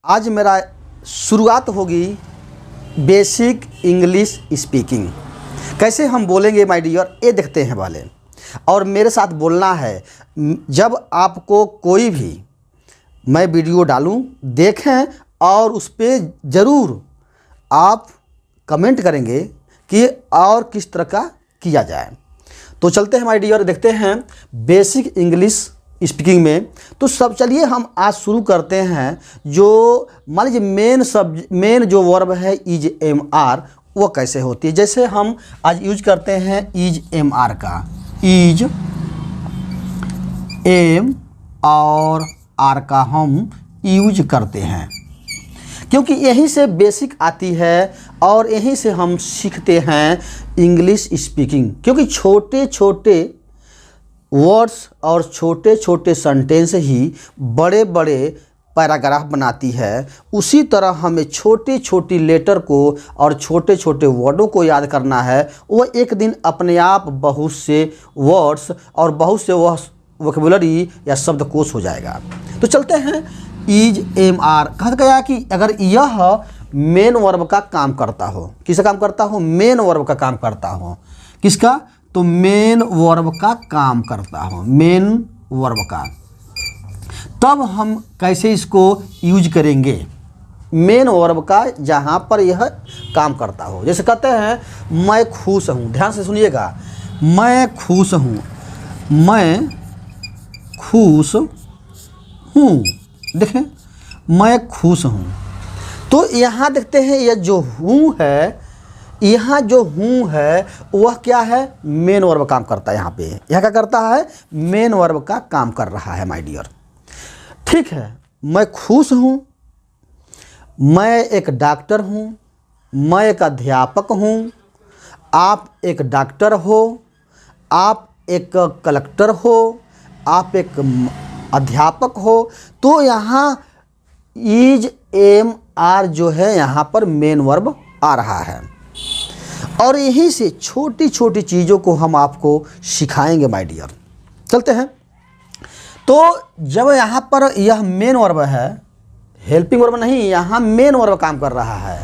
आज मेरा शुरुआत होगी बेसिक इंग्लिश स्पीकिंग। कैसे हम बोलेंगे माय डियर, ये देखते हैं वाले। और मेरे साथ बोलना है। जब आपको कोई भी मैं वीडियो डालूं देखें और उस पर ज़रूर आप कमेंट करेंगे कि और किस तरह का किया जाए। तो चलते हैं माय डियर, देखते हैं बेसिक इंग्लिश स्पीकिंग में। तो सब चलिए हम आज शुरू करते हैं। जो मान लीजिए मेन जो वर्ब है इज एम आर, वो कैसे होती है। जैसे हम आज यूज करते हैं इज एम आर का, इज एम और आर का हम यूज करते हैं, क्योंकि यहीं से बेसिक आती है और यहीं से हम सीखते हैं इंग्लिश स्पीकिंग। क्योंकि छोटे छोटे वर्ड्स और छोटे छोटे सेंटेंस ही बड़े बड़े पैराग्राफ बनाती है। उसी तरह हमें छोटी छोटी लेटर को और छोटे छोटे वर्डों को याद करना है। वो एक दिन अपने आप बहुत से वर्ड्स और बहुत से वोकैबुलरी या शब्दकोश हो जाएगा। तो चलते हैं इज एम आर। कहा गया कि अगर यह मेन वर्ब का काम करता हो, किसका काम करता हो? मेन वर्ब का काम करता हो। किसका? तो मेन वर्ब का काम करता हो, मेन वर्ब का। तब हम कैसे इसको यूज करेंगे? मेन वर्ब का जहाँ पर यह काम करता हो। जैसे कहते हैं मैं खुश हूँ, ध्यान से सुनिएगा, मैं खुश हूँ, मैं खुश हूँ। देखें, मैं खुश हूँ। तो यहाँ देखते हैं यह जो हूँ है, यहाँ जो हूँ है वह क्या है? मेन वर्ब काम करता है। यहाँ पे यह क्या करता है? मेन वर्ब का काम कर रहा है माय डियर। ठीक है, मैं खुश हूँ, मैं एक डॉक्टर हूँ, मैं एक अध्यापक हूँ, आप एक डॉक्टर हो, आप एक कलेक्टर हो, आप एक अध्यापक हो। तो यहाँ इज एम आर जो है यहाँ पर मेन वर्ब आ रहा है। और यहीं से छोटी छोटी चीज़ों को हम आपको सिखाएंगे माय डियर। चलते हैं। तो जब यहाँ पर यह मेन वर्ब है, हेल्पिंग वर्ब नहीं, यहाँ मेन वर्ब काम कर रहा है।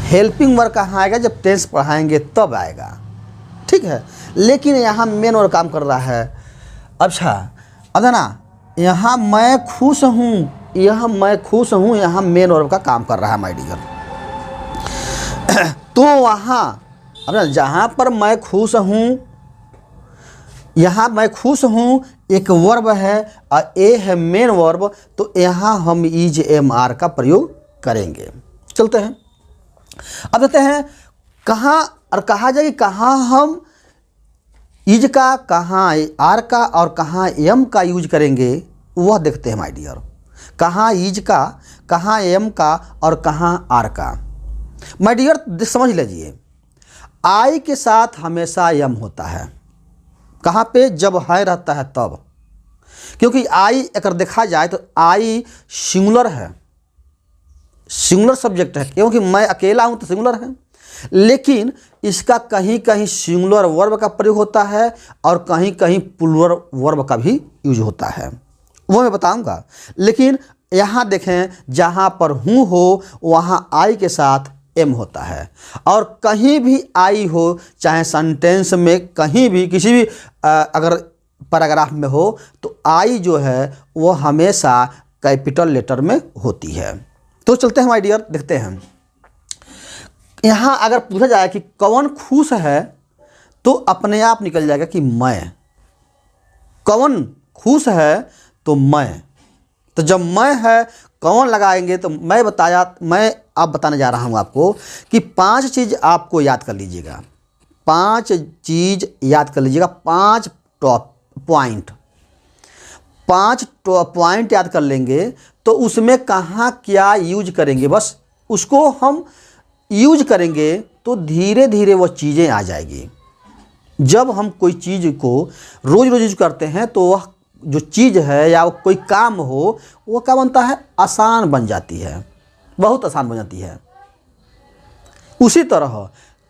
हेल्पिंग वर्ब कहाँ आएगा? जब टेंस पढ़ाएंगे तब आएगा। ठीक है, लेकिन यहाँ मेन वर्ब काम कर रहा है। अच्छा, अब ना यहाँ मैं खुश हूँ, यह मैं खुश हूँ, यहाँ मेन वर्ब का काम कर रहा है माय डियर। तो वहाँ अब जहाँ पर मैं खुश हूँ, यहाँ मैं खुश हूँ एक वर्ब है और ए है मेन वर्ब। तो यहाँ हम इज एम आर का प्रयोग करेंगे। चलते हैं। अब देखते हैं कहाँ और कहा जाए कि कहाँ हम इज का, कहाँ आर का और कहाँ एम का यूज करेंगे, वह देखते हैं माय डियर। कहाँ इज का, कहाँ एम का और कहाँ आर का। माय डियर समझ लीजिए, आई के साथ हमेशा एम होता है। कहाँ पे? जब है रहता है तब। क्योंकि आई अगर देखा जाए तो आई सिंगुलर है, सिंगुलर सब्जेक्ट है, क्योंकि मैं अकेला हूँ तो सिंगुलर है। लेकिन इसका कहीं कहीं सिंगुलर वर्ब का प्रयोग होता है और कहीं कहीं प्लूरल वर्ब का भी यूज होता है, वो मैं बताऊंगा। लेकिन यहाँ देखें, जहाँ पर हूँ हो वहाँ आई के साथ एम होता है। और कहीं भी आई हो, चाहे सेंटेंस में कहीं भी किसी भी अगर पैराग्राफ में हो, तो आई जो है वो हमेशा कैपिटल लेटर में होती है। तो चलते हैं माय डियर, देखते हैं। यहाँ अगर पूछा जाए कि कौन खुश है, तो अपने आप निकल जाएगा कि मैं। कौन खुश है? तो मैं। तो जब मैं है कौन लगाएंगे? तो मैं अब बताने जा रहा हूँ आपको कि 5 चीज़ आपको याद कर लीजिएगा। 5 चीज़ याद कर लीजिएगा, 5 टॉप पॉइंट। 5 पॉइंट याद कर लेंगे तो उसमें कहाँ क्या यूज करेंगे, बस उसको हम यूज करेंगे तो धीरे धीरे वो चीज़ें आ जाएगी। जब हम कोई चीज़ को रोज़ रोज़ यूज करते हैं तो वह जो चीज़ है या कोई काम हो, वो क्या बनता है? आसान बन जाती है, बहुत आसान बन जाती है। उसी तरह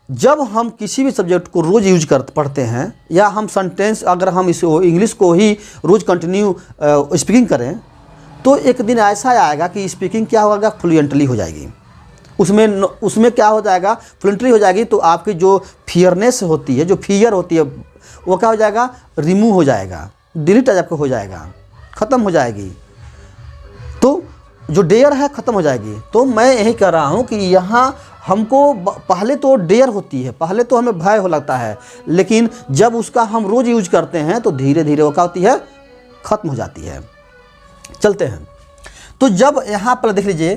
जब हम किसी भी सब्जेक्ट को रोज़ यूज पढ़ते हैं, या हम सेंटेंस अगर हम इस इंग्लिश को ही रोज़ कंटिन्यू स्पीकिंग करें, तो एक दिन ऐसा आएगा कि स्पीकिंग क्या होगा, फ्लुएंटली हो जाएगी। उसमें क्या हो जाएगा, फ्लुएंटली हो जाएगी। तो आपकी जो फियरनेस होती है, जो फियर होती है, वो क्या हो जाएगा, रिमूव हो जाएगा, डिलीट आपको हो जाएगा, ख़त्म हो जाएगी। तो जो डेयर है ख़त्म हो जाएगी। तो मैं यही कह रहा हूँ कि यहाँ हमको पहले तो डेयर होती है, पहले तो हमें भय हो लगता है, लेकिन जब उसका हम रोज़ यूज करते हैं तो धीरे धीरे वो क्या होती है, ख़त्म हो जाती है। चलते हैं। तो जब यहाँ पर देख लीजिए,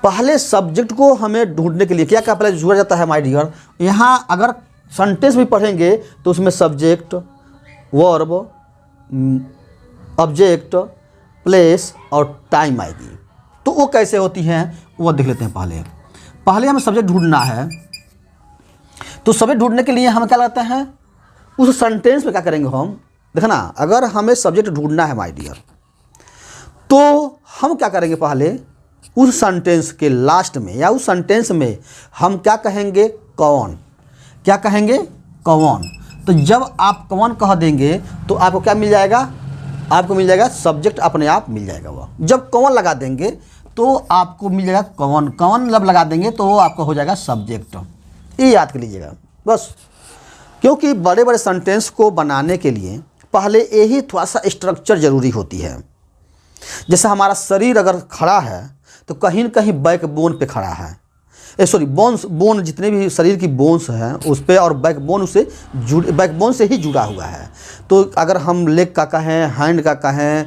पहले सब्जेक्ट को हमें ढूंढने के लिए क्या क्या पहले जुड़ा जाता है माय डियर। यहाँ अगर सेंटेंस भी पढ़ेंगे तो उसमें सब्जेक्ट, वर्ब, ऑब्जेक्ट, प्लेस और टाइम आएगी। तो वो कैसे होती हैं वो देख लेते हैं। पहले हमें सब्जेक्ट ढूंढना है। तो सब्जेक्ट ढूंढने के लिए हम क्या लगते हैं, उस सेंटेंस में क्या करेंगे हम, देखना, अगर हमें सब्जेक्ट ढूंढना है माय डियर, तो हम क्या करेंगे, पहले उस सेंटेंस के लास्ट में या उस सेंटेंस में हम क्या कहेंगे, कौन। क्या कहेंगे, कौन। तो जब आप कौन कह देंगे तो आपको क्या मिल जाएगा, आपको मिल जाएगा सब्जेक्ट, अपने आप मिल जाएगा। वह जब कौन लगा देंगे तो आपको मिल जाएगा कौन। कौन जब लगा देंगे तो वो आपका हो जाएगा सब्जेक्ट। ये याद कर लीजिएगा बस। क्योंकि बड़े बड़े सेंटेंस को बनाने के लिए पहले यही थोड़ा सा स्ट्रक्चर ज़रूरी होती है। जैसे हमारा शरीर अगर खड़ा है तो कहीं न कहीं बैकबोन पे खड़ा है, बोन, जितने भी शरीर की बोन्स हैं उस पर, और बैकबोन से ही जुड़ा हुआ है। तो अगर हम लेग का कहें, हैंड का कहें,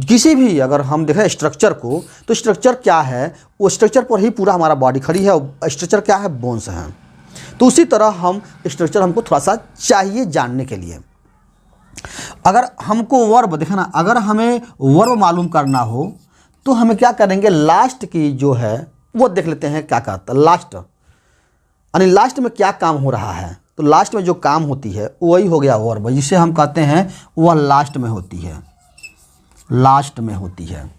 किसी भी अगर हम देखें स्ट्रक्चर को, तो स्ट्रक्चर क्या है, वो स्ट्रक्चर पर ही पूरा हमारा बॉडी खड़ी है। और स्ट्रक्चर क्या है, बोन्स हैं। तो उसी तरह हम स्ट्रक्चर हमको थोड़ा सा चाहिए जानने के लिए। अगर हमको वर्ब देखना, अगर हमें वर्ब मालूम करना हो तो हमें क्या करेंगे, लास्ट की जो है वो देख लेते हैं क्या कहता है लास्ट, यानी लास्ट में क्या काम हो रहा है। तो लास्ट में जो काम होती है वही हो गया वर्ब, जिसे हम कहते हैं वह लास्ट में होती है, लास्ट में होती है,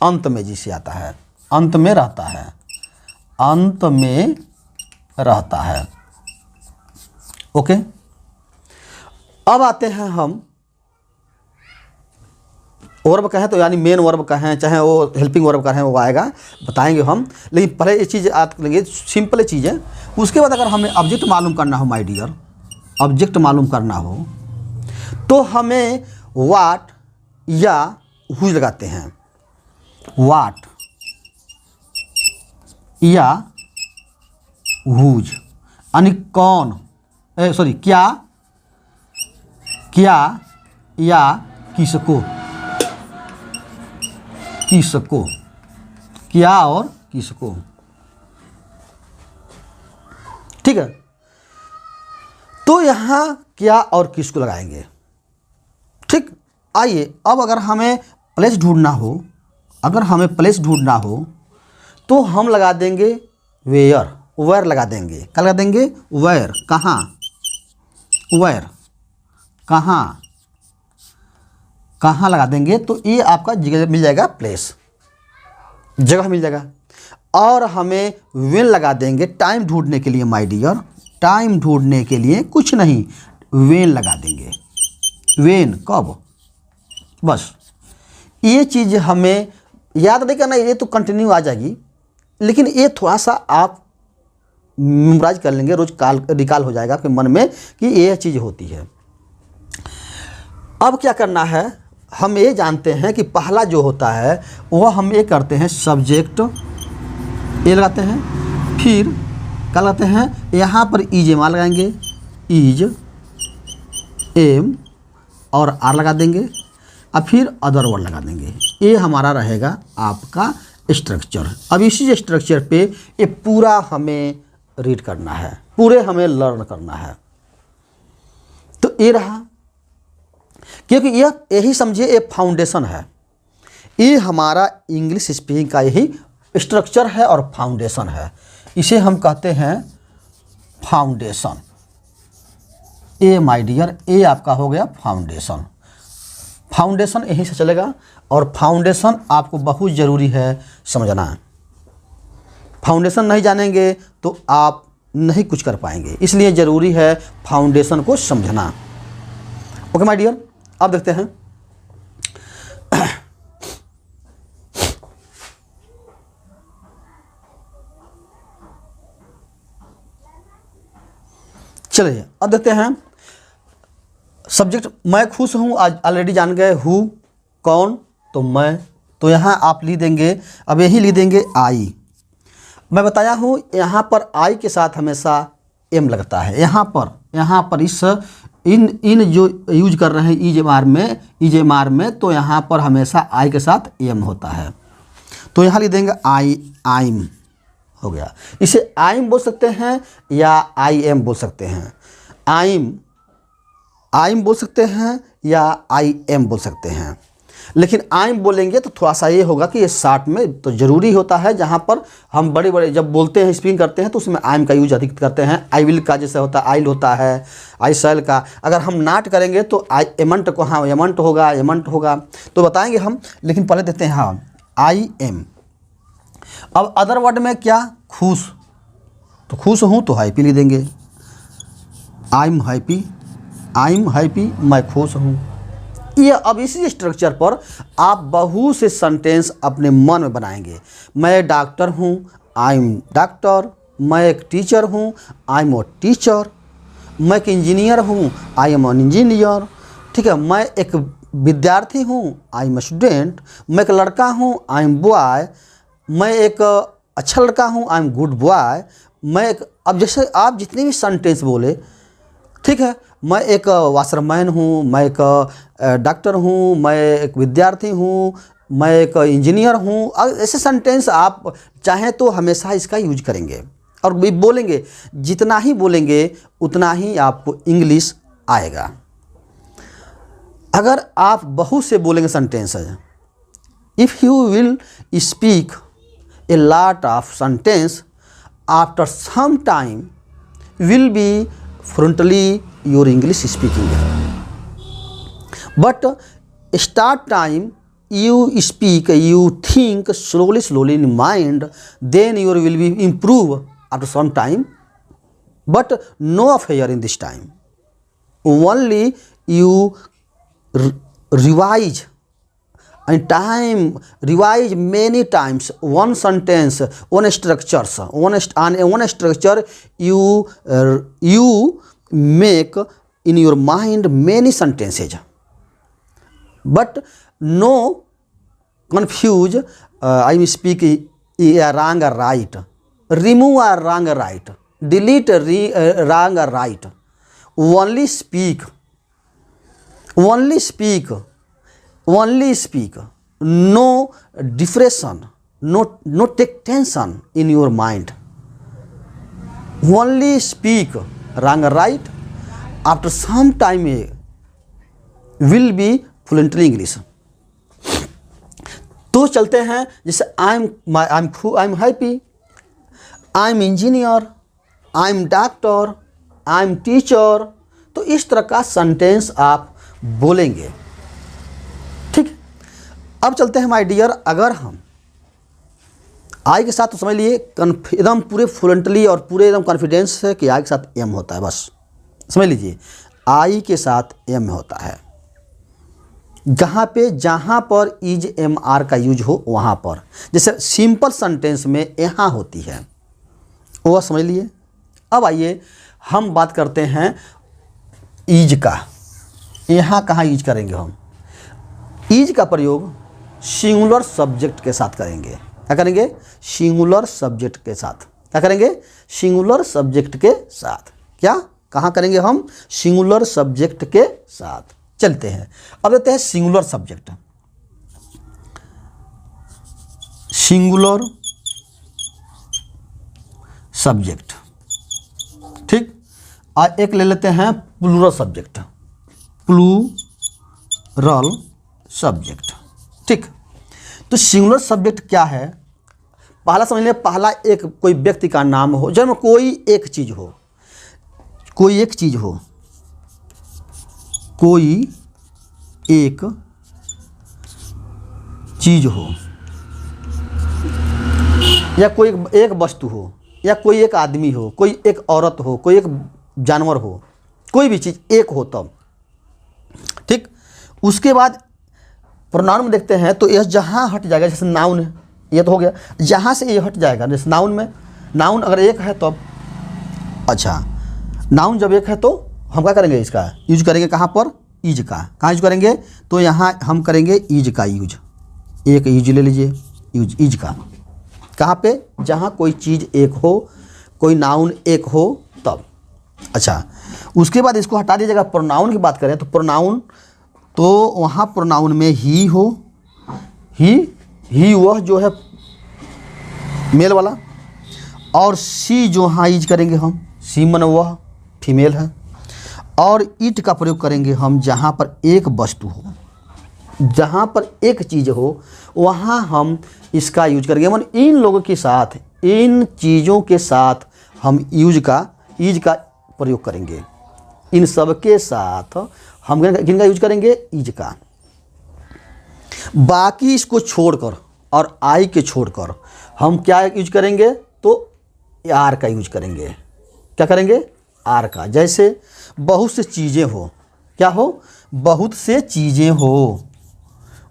अंत में जिसे आता है, अंत में रहता है, अंत में रहता है। ओके, अब आते हैं हम वर्ब कहें तो, यानी मेन वर्ब कहें चाहे वो हेल्पिंग वर्ब कहें, वो आएगा, बताएंगे हम। लेकिन पहले ये चीज़ याद करेंगे, सिंपल चीज़ है। उसके बाद अगर हमें ऑब्जेक्ट मालूम करना हो माय डियर, ऑब्जेक्ट मालूम करना हो तो हमें वाट या हुज लगाते हैं। वाट या हुज, यानी कौन, क्या, या किसको, किसको, क्या और किसको। ठीक है। तो यहाँ क्या और किसको लगाएंगे। ठीक, आइए अब अगर हमें प्लेस ढूंढना हो, अगर हमें प्लेस ढूंढना हो तो हम लगा देंगे वेयर, वेयर लगा देंगे। क्या लगा देंगे, वेयर, कहाँ, वेयर, कहाँ, कहाँ लगा देंगे। तो ये आपका जगह मिल जाएगा, प्लेस, जगह मिल जाएगा। और हमें वेन लगा देंगे टाइम ढूंढने के लिए माय डियर, टाइम ढूंढने के लिए कुछ नहीं, वेन लगा देंगे। वेन कब, बस ये चीज़ हमें याद नहीं करना, ये तो कंटिन्यू आ जाएगी, लेकिन ये थोड़ा सा आप मेमोराइज कर लेंगे, रोज रिकॉल हो जाएगा आपके मन में कि ये चीज़ होती है। अब क्या करना है, हम ये जानते हैं कि पहला जो होता है वह हम ये करते हैं सब्जेक्ट, ये लगाते हैं, फिर क्या लगाते हैं, यहाँ पर इज एम आर लगाएंगे, इज एम और आर लगा देंगे, और फिर अदर वर्ड लगा देंगे। ये हमारा रहेगा आपका स्ट्रक्चर। अब इसी स्ट्रक्चर पे ये पूरा हमें रीड करना है, पूरे हमें लर्न करना है। तो ये रहा, क्योंकि यही समझिए ये फाउंडेशन है, ये हमारा इंग्लिश स्पीकिंग का यही स्ट्रक्चर है और फाउंडेशन है। इसे हम कहते हैं फाउंडेशन। ए माय डियर, ये आपका हो गया फाउंडेशन। फाउंडेशन यहीं से चलेगा, और फाउंडेशन आपको बहुत ज़रूरी है समझना। फाउंडेशन नहीं जानेंगे तो आप नहीं कुछ कर पाएंगे, इसलिए ज़रूरी है फाउंडेशन को समझना। ओके माय डियर, अब देखते हैं चलिए अब देखते हैं सब्जेक्ट। मैं खुश हूँ आज ऑलरेडी जान गए, हु कौन, तो मैं, तो यहाँ आप लिख देंगे, अब यही लिख देंगे आई। मैं बताया हूँ यहाँ पर आई के साथ हमेशा एम लगता है। यहाँ पर इस इन जो यूज कर रहे हैं ईजेमार में, तो यहाँ पर हमेशा आई के साथ एम होता है। तो यहाँ लिख देंगे आइम हो गया। इसे आइम बोल सकते हैं या आई एम बोल सकते हैं। आइम बोल सकते हैं या आई एम बोल सकते हैं। लेकिन आइम बोलेंगे तो थोड़ा सा ये होगा कि ये शॉर्ट में तो ज़रूरी होता है। जहाँ पर हम बड़े जब बोलते हैं, स्पीकिंग करते हैं, तो उसमें आइम का यूज अधिक करते हैं। आई विल का जैसे होता है, आइल होता है, आई शैल का। अगर हम नाट करेंगे तो आई एमंट को, हाँ एमंट होगा तो बताएंगे हम। लेकिन पहले देते हैं हाँ आई एम। अब अदर वर्ड में क्या, खुश, तो खुश हूँ तो हैप्पी लिख देंगे। आई एम हैप्पी, मैं खुश हूँ। ये अब इसी स्ट्रक्चर पर आप बहुत से सेंटेंस अपने मन में बनाएंगे। मैं डॉक्टर हूँ, आई एम डॉक्टर। मैं एक टीचर हूँ, आई एम अ टीचर। मैं एक इंजीनियर हूँ, आई एम एन इंजीनियर। ठीक है, मैं एक विद्यार्थी हूँ, आई एम स्टूडेंट। मैं एक लड़का हूँ, आई एम बॉय। मैं एक अच्छा लड़का हूँ, आई एम गुड बॉय। मैं एक, अब जैसे आप जितने भी सेंटेंस बोले, ठीक है, मैं एक वाशरमैन हूँ, मैं एक डॉक्टर हूँ, मैं एक विद्यार्थी हूँ, मैं एक इंजीनियर हूँ। ऐसे सेंटेंस आप चाहें तो हमेशा इसका यूज करेंगे और बोलेंगे। जितना ही बोलेंगे उतना ही आपको इंग्लिश आएगा। अगर आप बहुत से बोलेंगे sentence, if you will speak a lot of sentence, after some time will be fluently your English speaking. But start time you speak, you think slowly in mind, then you will be improve after some time. But no affair in this time. Only you revise and time revise many times one sentence, one structure you make in your mind many sentences, but no confuse. I speak a wrong or right, remove a wrong or right, delete wrong or right. Only speak, no depression, no take tension in your mind. Only speak wrong or right, after some time will be fluently English. तो चलते हैं, जैसे I am happy, I am engineer, I am doctor, I am teacher. तो इस तरह का sentence आप बोलेंगे। ठीक, अब चलते हैं माय डियर। अगर हम आई के साथ, तो समझ लिए एकदम पूरे फ्लुएंटली और पूरे एकदम कॉन्फिडेंस है कि आई के साथ एम होता है, बस समझ लीजिए आई के साथ एम होता है। जहाँ पर इज एम आर का यूज हो वहाँ पर, जैसे सिंपल सेंटेंस में यहाँ होती है, वो समझ लिए। अब आइए हम बात करते हैं इज का। यहाँ कहाँ यूज करेंगे हम? इज का प्रयोग सिंगुलर सब्जेक्ट के साथ करेंगे। क्या करेंगे? सिंगुलर सब्जेक्ट के साथ। क्या करेंगे? सिंगुलर सब्जेक्ट के साथ। क्या कहाँ करेंगे हम? सिंगुलर सब्जेक्ट के साथ। चलते हैं, अब देखते हैं सिंगुलर सब्जेक्ट। सिंगुलर सब्जेक्ट, ठीक। और एक ले लेते हैं प्लूरल सब्जेक्ट। प्लूरल सब्जेक्ट, ठीक। तो सिंगुलर सब्जेक्ट क्या है? पहला समझ लें, पहला एक कोई व्यक्ति का नाम हो, जब कोई एक चीज़ हो, कोई एक चीज़ हो, कोई एक चीज़ हो, या कोई एक वस्तु हो, या कोई एक आदमी हो, कोई एक औरत हो, कोई एक जानवर हो, कोई भी चीज़ एक हो तब, ठीक। उसके बाद प्रोनाउन में देखते हैं तो यह जहाँ हट जाएगा, जैसे नाउन है, ये तो हो गया, जहाँ से ये हट जाएगा, जैसे नाउन में, नाउन अगर एक है तो अच्छा, नाउन जब एक है तो हम क्या करेंगे, इसका यूज करेंगे कहाँ पर, इज का। कहाँ यूज करेंगे, तो यहाँ हम करेंगे इज का यूज। एक यूज ले लीजिए, यूज इज का कहाँ पे, जहाँ कोई चीज़ एक हो, कोई नाउन एक हो तब। अच्छा, उसके बाद इसको हटा दीजिएगा। प्रोनाउन की बात करें तो प्रोनाउन, तो वहाँ प्रोनाउन में ही हो, ही वह जो है मेल वाला, और सी जो हाँ यूज करेंगे हम, सी मन वह फीमेल है, और इट का प्रयोग करेंगे हम जहाँ पर एक वस्तु हो, जहाँ पर एक चीज़ हो वहाँ हम इसका यूज करेंगे। मन इन लोगों के साथ, इन चीज़ों के साथ हम इज का प्रयोग करेंगे। इन सब के साथ हम किनका यूज करेंगे, इज का। बाकी इसको छोड़कर और आई के छोड़कर हम क्या यूज करेंगे, तो आर का यूज करेंगे। क्या करेंगे, आर का। जैसे बहुत से चीज़ें हो, क्या हो, बहुत से चीज़ें हो,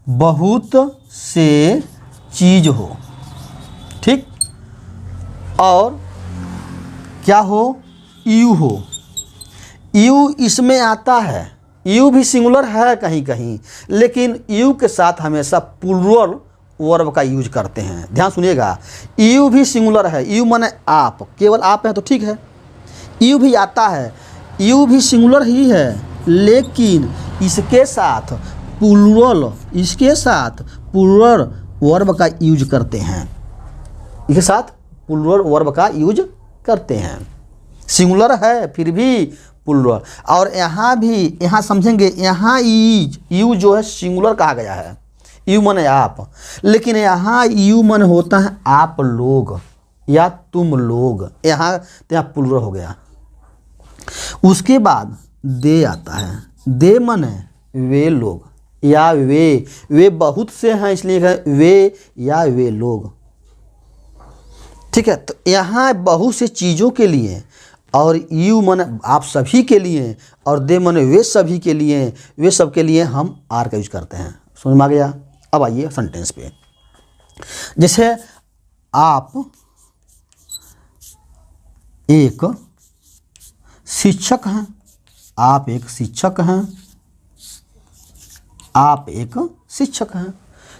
बहुत से चीज़ हो, ठीक। और क्या हो, यू हो, यू इसमें आता है, यू भी सिंगुलर है कहीं कहीं, लेकिन यू के साथ हमेशा प्लूरल वर्ब का यूज करते हैं। ध्यान सुनिएगा, यू भी सिंगुलर है, यू माने आप, केवल आप है तो ठीक है। यू भी आता है, यू भी सिंगुलर ही है, लेकिन इसके साथ प्लूरल, इसके साथ प्लूरल वर्ब का यूज करते हैं, इसके साथ प्लूरल वर्ब का यूज करते हैं। सिंगुलर है फिर भी प्लूरल। और यहाँ भी, यहाँ समझेंगे, यहाँ इज, यू जो है सिंगुलर कहा गया है, यू माने आप, लेकिन यहाँ यू माने होता है आप लोग या तुम लोग, यहाँ तो यहाँ प्लूरल हो गया। उसके बाद दे आता है, दे माने वे लोग या वे बहुत से हैं इसलिए वे या वे लोग, ठीक है। तो यहाँ बहुत से चीज़ों के लिए, और यू माने आप सभी के लिए, और दे माने वे सभी के लिए, वे सब के लिए हम आर का यूज करते हैं। समझ में आ गया। अब आइए सेंटेंस पे। जैसे आप एक शिक्षक हैं, आप एक शिक्षक हैं, आप एक शिक्षक हैं।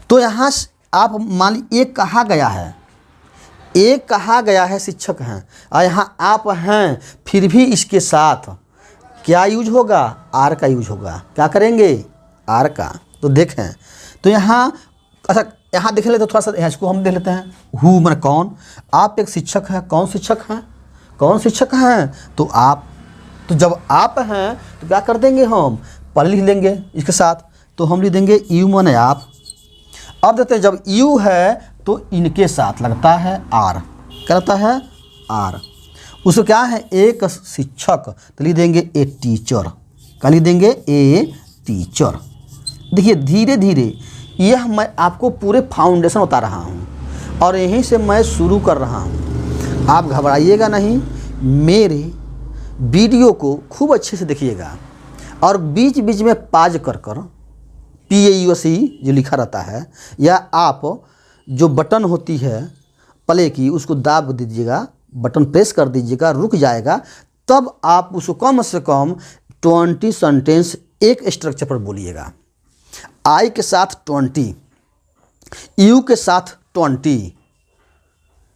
तो यहाँ आप मान ली एक कहा गया है, एक कहा गया है शिक्षक हैं, और यहाँ आप हैं, फिर भी इसके साथ क्या यूज होगा, आर का यूज होगा। क्या करेंगे, आर का। तो देखें, तो यहाँ अच्छा, यहाँ देख लेते तो थोड़ा सा इसको हम देख लेते हैं। हु माने कौन, आप एक शिक्षक हैं, कौन शिक्षक हैं, कौन शिक्षक हैं, तो आप। तो जब आप हैं तो क्या कर देंगे, हम पहले लिख लेंगे इसके साथ, तो हम लिख देंगे यू माने आप। अब देखते हैं, जब यू है तो इनके साथ लगता है आर, क्या लगता है, आर। उसको क्या है, एक शिक्षक, तो लिख देंगे ए टीचर। क्या लिख देंगे, ए टीचर। देखिए धीरे धीरे यह मैं आपको पूरे फाउंडेशन बता रहा हूँ, और यहीं से मैं शुरू कर रहा हूँ। आप घबराइएगा नहीं, मेरे वीडियो को खूब अच्छे से देखिएगा, और बीच बीच में पाज कर PAUSE जो लिखा रहता है, या आप जो बटन होती है प्ले की, उसको दाब दीजिएगा, बटन प्रेस कर दीजिएगा, रुक जाएगा, तब आप उसको कम से कम 20 सेंटेंस एक स्ट्रक्चर पर बोलिएगा। आई के साथ 20, यू के साथ 20,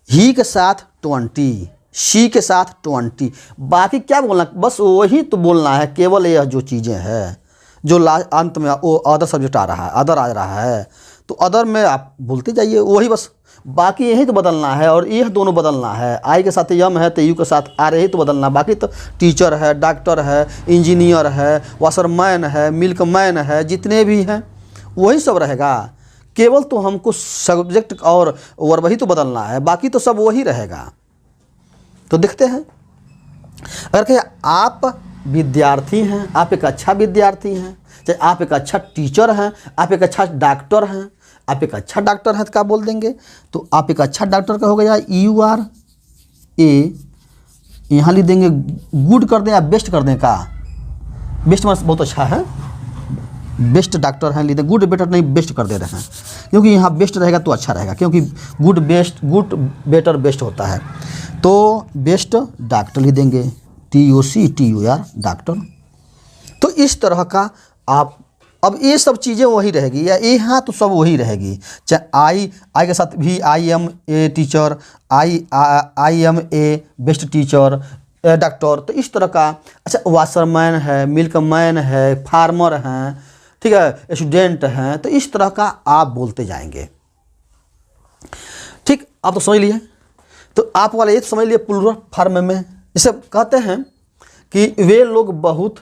ही के साथ 20, शी के साथ 20। बाकी क्या बोलना, बस वही तो बोलना है। केवल यह जो चीज़ें हैं, जो अंत में वो अदर सब्जेक्ट आ रहा है, अदर आ रहा है, तो अदर में आप बोलते जाइए वही बस। बाकी यही तो बदलना है, और यह दोनों बदलना है। आई के साथ यम है तो यू के साथ आर, यही तो बदलना। बाकी तो टीचर है, डॉक्टर है, इंजीनियर है, वाशरमैन है, मिल्कमैन है, जितने भी हैं वही सब रहेगा। केवल तो हमको सब्जेक्ट और वर्ब ही तो बदलना है, बाकी तो सब वही रहेगा। तो देखते हैं, अगर कहें आप विद्यार्थी हैं, आप एक अच्छा विद्यार्थी हैं, चाहे आप एक अच्छा टीचर हैं, आप एक अच्छा डॉक्टर हैं, आप एक अच्छा डॉक्टर हैं, तो क्या बोल देंगे, तो आप एक अच्छा डॉक्टर का हो गया URA। यहाँ लिख देंगे गुड कर दें या बेस्ट कर दें, का बेस्ट मतलब बहुत अच्छा है, बेस्ट डॉक्टर हैं, लिख दें। गुड बेटर नहीं, बेस्ट कर दे रहे हैं, क्योंकि यहाँ बेस्ट रहेगा तो अच्छा रहेगा, क्योंकि गुड बेटर बेस्ट होता है। तो बेस्ट डॉक्टर लिख देंगे, TOCTU यार, डॉक्टर। तो इस तरह का आप, अब ये सब चीज़ें वही रहेगी, या यहाँ तो सब वही रहेगी। चाहे आई के साथ भी IMA teacher, IMA best teacher, doctor. तो इस तरह का, अच्छा वाशरमैन है, मिल्कमैन है, फार्मर हैं, ठीक है, स्टूडेंट हैं। तो इस तरह का आप बोलते जाएंगे। ठीक, आप तो समझ लिए। तो आप वाले ये तो समझ लिए प्लूरल फॉर्म में जैसे कहते हैं कि वे लोग बहुत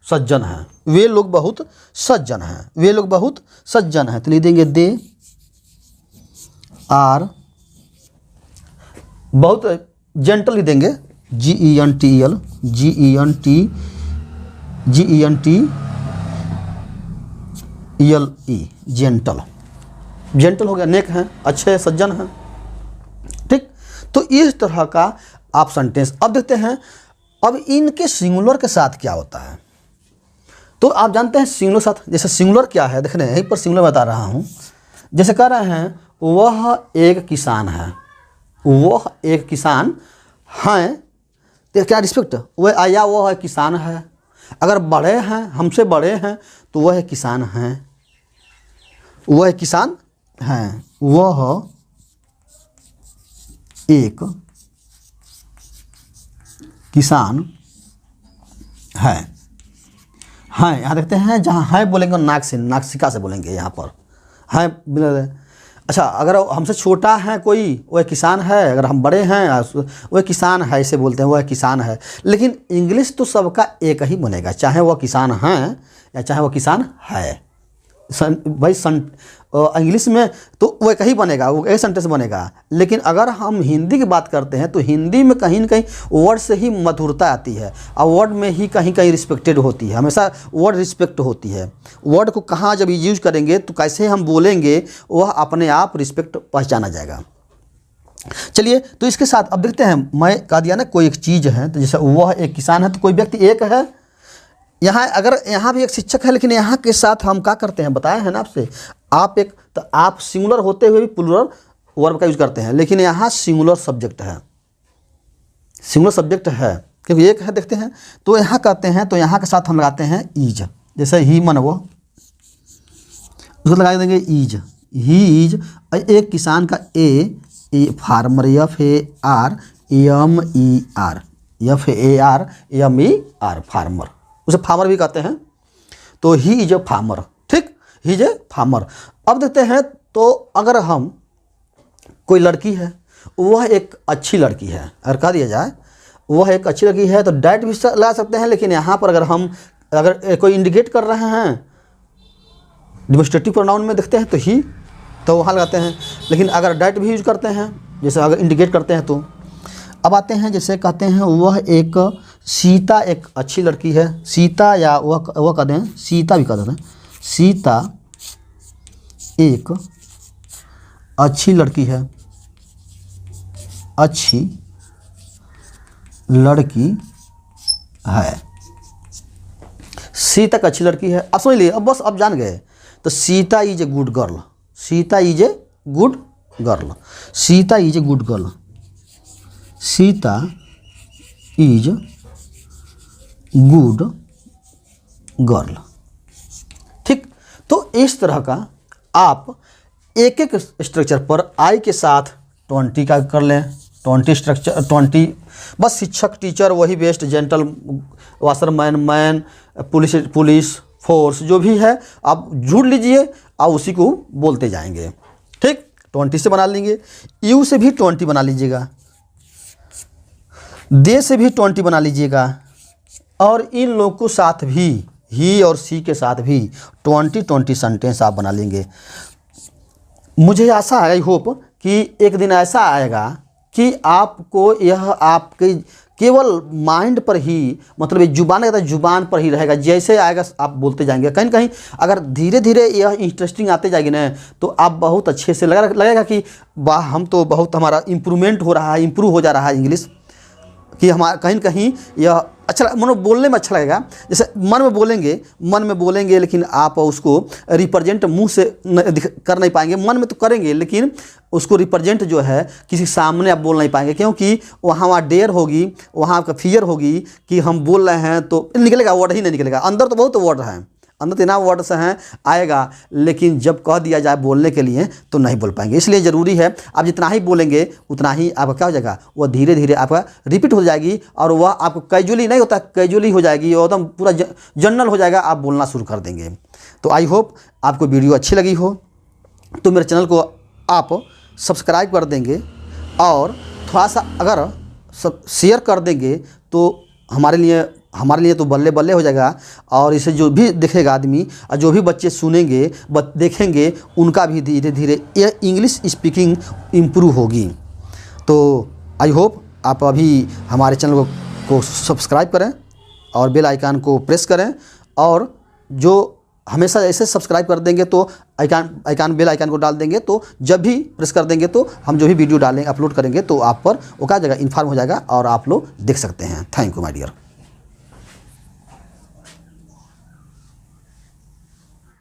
सज्जन हैं, वे लोग बहुत सज्जन हैं, वे लोग बहुत सज्जन हैं। तो लिख देंगे दे आर, बहुत जेंटल लिख देंगे, GENTL, जेंटल, जेंटल हो गया, नेक हैं, अच्छे सज्जन हैं। ठीक, तो इस तरह का आप सेंटेंस। अब देखते हैं अब इनके सिंगुलर के साथ क्या होता है। तो आप जानते हैं सिंगुलर साथ, जैसे सिंगुलर क्या है, देखने यहीं पर सिंगुलर बता रहा हूँ। जैसे कह रहे हैं वह एक किसान है, वह एक किसान हैं, तो क्या रिस्पेक्ट, वह आया वह किसान है। अगर बड़े हैं, हमसे बड़े हैं, तो वह किसान हैं, वह किसान हैं, वह एक किसान है। हैं यहाँ देखते हैं, जहाँ है बोलेंगे नाक से, नासिका से बोलेंगे यहाँ पर हैं। अच्छा, अगर हमसे छोटा है कोई, वह किसान है। अगर हम बड़े हैं, वह किसान है, इसे बोलते हैं वह किसान है। लेकिन इंग्लिश तो सबका एक ही बनेगा, चाहे वह किसान हैं या चाहे वह किसान है। भाई इंग्लिश में तो वह एक ही बनेगा, वो एक सेंटेंस बनेगा। लेकिन अगर हम हिंदी की बात करते हैं तो हिंदी में कहीं न कहीं वर्ड से ही मधुरता आती है, और वर्ड में ही कहीं कहीं रिस्पेक्टेड होती है, हमेशा वर्ड रिस्पेक्ट होती है। वर्ड को कहाँ जब यूज करेंगे तो कैसे हम बोलेंगे, वह अपने आप रिस्पेक्ट पहचाना जाएगा। चलिए, तो इसके साथ अब देखते हैं, मैं कह दिया ना कोई एक चीज़ है, तो जैसे वह एक किसान है, तो कोई व्यक्ति एक है। यहाँ अगर यहाँ भी एक शिक्षक है, लेकिन यहाँ के साथ हम क्या करते हैं, बताया है ना आपसे, आप एक, तो आप सिंगुलर होते हुए भी प्लूरल वर्ब का यूज करते हैं। लेकिन यहाँ सिंगुलर सब्जेक्ट है, सिंगुलर सब्जेक्ट है क्योंकि एक है। देखते हैं, तो यहाँ कहते हैं, तो यहाँ के साथ हम लगाते हैं ईज, जैसे ही मन वो, उसको लगा देंगे ईज, ही ईज। एक किसान का ए फार्मर, FARMER, फार्मर, उसे फार्मर भी कहते हैं। तो ही इज ए फार्मर, ठीक, ही इज ए फार्मर। अब देखते हैं, तो अगर हम, कोई लड़की है, वह एक अच्छी लड़की है, अगर कह दिया जाए वह एक अच्छी लड़की है, तो डायरेक्ट भी ला सकते हैं। लेकिन यहाँ पर अगर कोई इंडिकेट कर रहे हैं डिमोस्ट्रेटिव प्रोनाउन में, देखते हैं तो ही, तो वहाँ लगाते हैं। लेकिन अगर डायरेक्ट भी यूज करते हैं, जैसे अगर इंडिकेट करते हैं तो। अब आते हैं, जैसे कहते हैं वह एक, सीता एक अच्छी लड़की है, सीता, या वह कहते हैं सीता भी कहते हैं, सीता एक अच्छी लड़की है, अच्छी लड़की है, सीता एक अच्छी लड़की है। अब समझ लिए, अब बस अब जान गए। तो Sita is a good girl, Sita is a good girl, Sita is a good girl, Sita is good girl. ठीक, तो इस तरह का आप एक एक स्ट्रक्चर पर आई के साथ 20 का कर लें, 20 स्ट्रक्चर, 20 बस शिक्षक, टीचर वही best, gentle, washerman, man, police force, जो भी है आप जुड़ लीजिए, आप उसी को बोलते जाएंगे। ठीक, 20 से बना लेंगे, यू से भी 20 बना लीजिएगा, दे से भी 20 बना लीजिएगा, और इन लोगों को साथ भी, ही और सी के साथ भी 20 सेंटेंस आप बना लेंगे। मुझे आशा है, आई होप कि एक दिन ऐसा आएगा कि आपको यह आपके केवल माइंड पर ही, मतलब जुबान कहता है जुबान पर ही रहेगा, जैसे आएगा आप बोलते जाएंगे। कहीं कहीं अगर धीरे धीरे यह इंटरेस्टिंग आते जाएगी ना, तो आप बहुत अच्छे से लगेगा कि वाह, हम तो बहुत, हमारा इम्प्रूवमेंट हो रहा है, इम्प्रूव हो जा रहा है इंग्लिश, कि हमारा कहीं कहीं यह अच्छा अच्छा, मन में बोलने में अच्छा लगेगा। जैसे मन में बोलेंगे लेकिन आप उसको रिप्रेजेंट मुंह से कर नहीं पाएंगे। मन में तो करेंगे लेकिन उसको रिप्रेजेंट जो है किसी सामने आप बोल नहीं पाएंगे, क्योंकि वहाँ डेयर होगी, वहाँ आपका फियर होगी कि हम बोल रहे हैं तो निकलेगा, वर्ड ही नहीं निकलेगा। अंदर तो बहुत वर्ड हैं, अंदर तो इतना वर्ड से हैं आएगा, लेकिन जब कह दिया जाए बोलने के लिए तो नहीं बोल पाएंगे। इसलिए ज़रूरी है आप जितना ही बोलेंगे उतना ही आपका क्या हो जाएगा, वह धीरे धीरे आपका रिपीट हो जाएगी और वह आपको कैजुअली नहीं होता, कैजुअली हो जाएगी, एकदम पूरा जनरल हो जाएगा, आप बोलना शुरू कर देंगे। तो आई होप आपको वीडियो अच्छी लगी हो तो मेरे चैनल को आप सब्सक्राइब कर देंगे और थोड़ा सा अगर शेयर कर देंगे तो हमारे लिए तो बल्ले बल्ले हो जाएगा। और इसे जो भी देखेगा आदमी और जो भी बच्चे सुनेंगे देखेंगे उनका भी धीरे धीरे ये इंग्लिश स्पीकिंग इम्प्रूव होगी। तो आई होप आप अभी हमारे चैनल को सब्सक्राइब करें और बेल आइकन को प्रेस करें, और जो हमेशा ऐसे सब्सक्राइब कर देंगे तो बेल आइकन को डाल देंगे, तो जब भी प्रेस कर देंगे तो हम जो भी वीडियो डालेंगे अपलोड करेंगे तो आप पर वो क्या जगह इन्फॉर्म हो जाएगा और आप लोग देख सकते हैं। Thank you my dear.